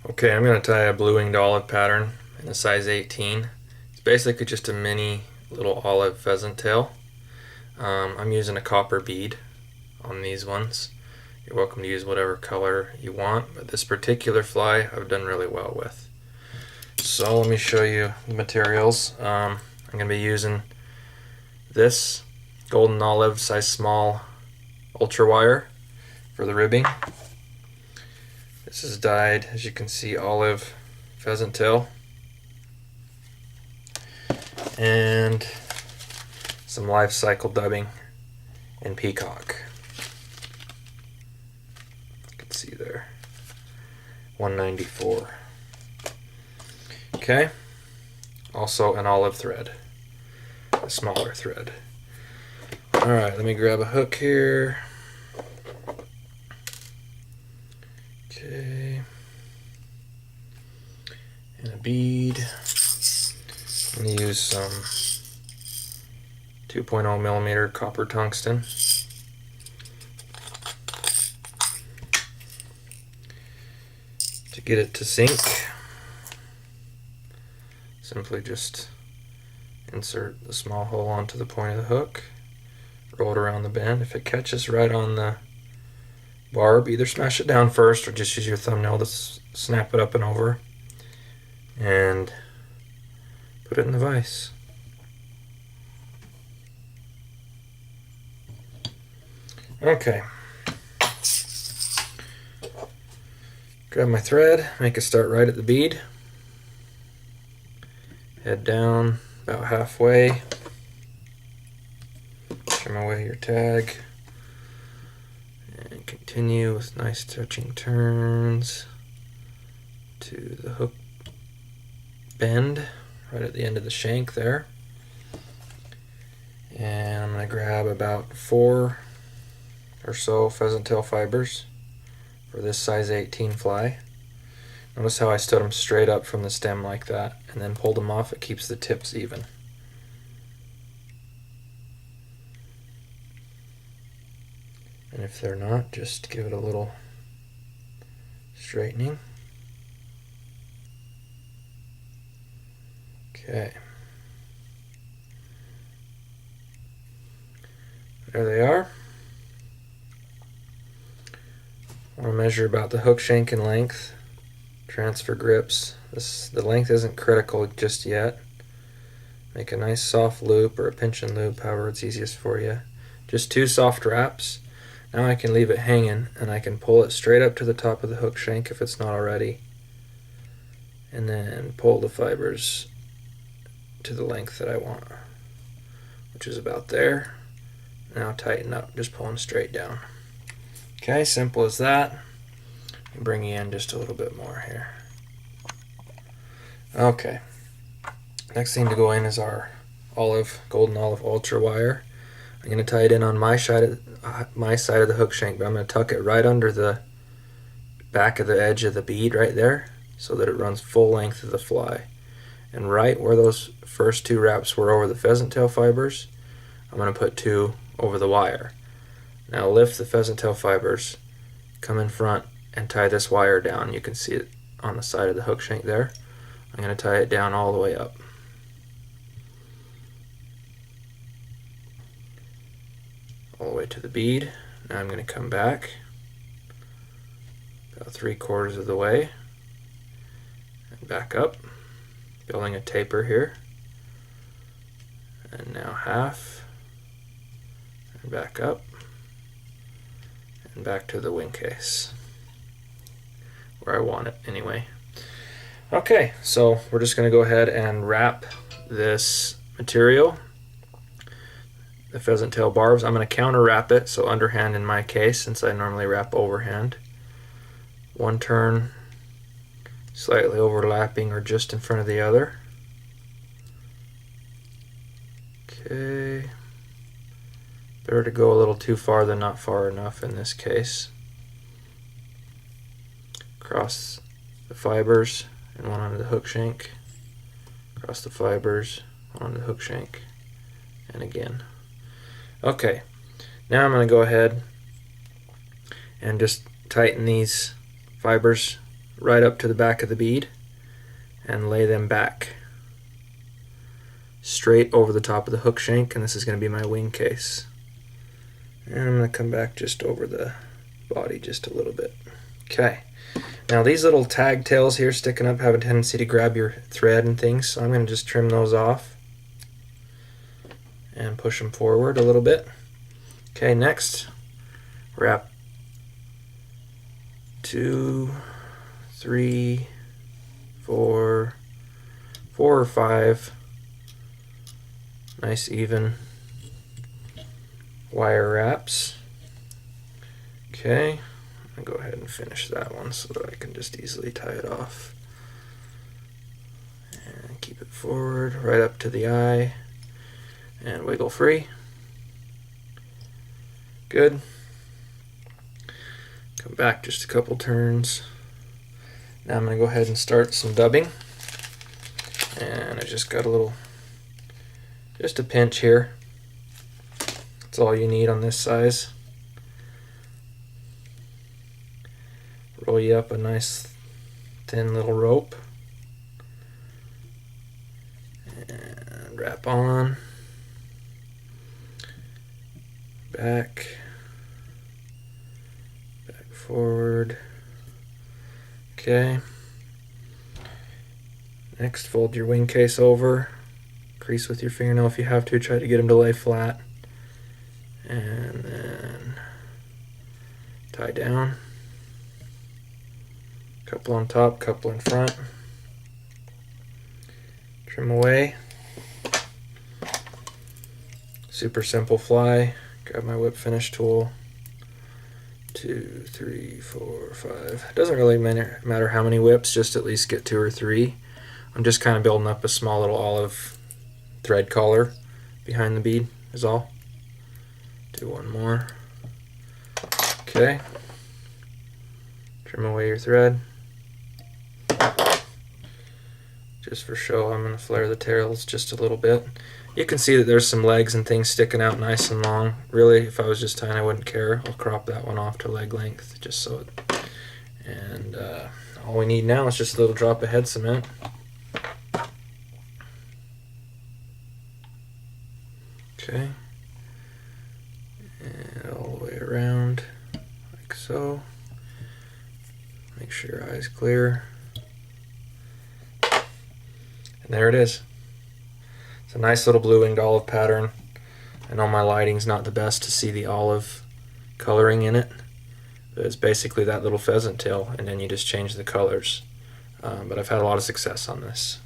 Okay, I'm going to tie a blue-winged olive pattern in a size 18. It's basically just a mini little olive pheasant tail. I'm using a copper bead on these ones. You're welcome to use whatever color you want, but this particular fly I've done really well with. So let me show you the materials. I'm going to be using this golden olive size small ultra wire for the ribbing. This is dyed, as you can see, olive pheasant tail, and some life cycle dubbing in peacock. You can see there, 194. Okay, also an olive thread, a smaller thread. Alright, let me grab a hook here. Okay, and a bead. I'm going to use some 2.0 millimeter copper tungsten. To get it to sink, simply just insert the small hole onto the point of the hook, roll it around the bend. If it catches right on the barb, either smash it down first or just use your thumbnail to snap it up and over and put it in the vise. Okay, grab my thread, make a start right at the bead, head down about halfway, trim away your tag, and continue with nice touching turns to the hook bend right at the end of the shank there. And I'm going to grab about 4 or so pheasant tail fibers for this size 18 fly. Notice how I stood them straight up from the stem like that and then pulled them off. It keeps the tips even. And if they're not, just give it a little straightening. Okay. There they are. I want to measure about the hook shank in length. Transfer grips. The length isn't critical just yet. Make a nice soft loop or a pinch and loop, however it's easiest for you. Just 2 soft wraps. Now I can leave it hanging and I can pull it straight up to the top of the hook shank if it's not already. And then pull the fibers to the length that I want, which is about there. Now tighten up, just pulling straight down. Okay, simple as that. And bring you in just a little bit more here. Okay, next thing to go in is our golden olive ultra wire. I'm going to tie it in on my side of the hook shank, but I'm going to tuck it right under the back of the edge of the bead right there so that it runs full length of the fly. And right where those first 2 wraps were over the pheasant tail fibers, I'm going to put 2 over the wire. Now lift the pheasant tail fibers, come in front, and tie this wire down. You can see it on the side of the hook shank there. I'm going to tie it down all the way up. All the way to the bead. Now I'm going to come back about 3/4 of the way and back up, building a taper here. And now half, and back up, and back to the wing case, where I want it anyway. Okay, so we're just going to go ahead and wrap this material, the pheasant tail barbs. I'm going to counter wrap it, so underhand in my case, since I normally wrap overhand. 1 turn, slightly overlapping or just in front of the other. Okay, better to go a little too far than not far enough in this case. Cross the fibers and one onto the hook shank. Cross the fibers, one onto the hook shank, and again. Okay, now I'm going to go ahead and just tighten these fibers right up to the back of the bead and lay them back straight over the top of the hook shank, and this is going to be my wing case. And I'm going to come back just over the body just a little bit. Okay. Now these little tag tails here sticking up have a tendency to grab your thread and things, so I'm going to just trim those off and push them forward a little bit. Okay, next wrap 2, 3, 4 or 5 nice even wire wraps. Okay, I'll go ahead and finish that one so that I can just easily tie it off. And keep it forward right up to the eye and wiggle free. Good. Come back just a couple turns. Now I'm going to go ahead and start some dubbing. And I just got just a pinch here. That's all you need on this size. Roll you up a nice thin little rope. And wrap on. Back forward. Okay. Next, fold your wing case over. Crease with your fingernail if you have to. Try to get them to lay flat. And then tie down. Couple on top, couple in front. Trim away. Super simple fly. Grab my whip finish tool. 2, 3, 4, 5. Doesn't really matter how many whips, just at least get 2 or 3. I'm just kind of building up a small little olive thread collar behind the bead is all. Do one more. Okay. Trim away your thread. Just for show, I'm going to flare the tails just a little bit. You can see that there's some legs and things sticking out nice and long. Really, if I was just tying, I wouldn't care. I'll crop that one off to leg length, just so it... And all we need now is just a little drop of head cement. Okay. And all the way around, like so. Make sure your eye's clear. And there it is. It's a nice little blue-winged olive pattern. I know my lighting's not the best to see the olive coloring in it, but it's basically that little pheasant tail, and then you just change the colors. But I've had a lot of success on this.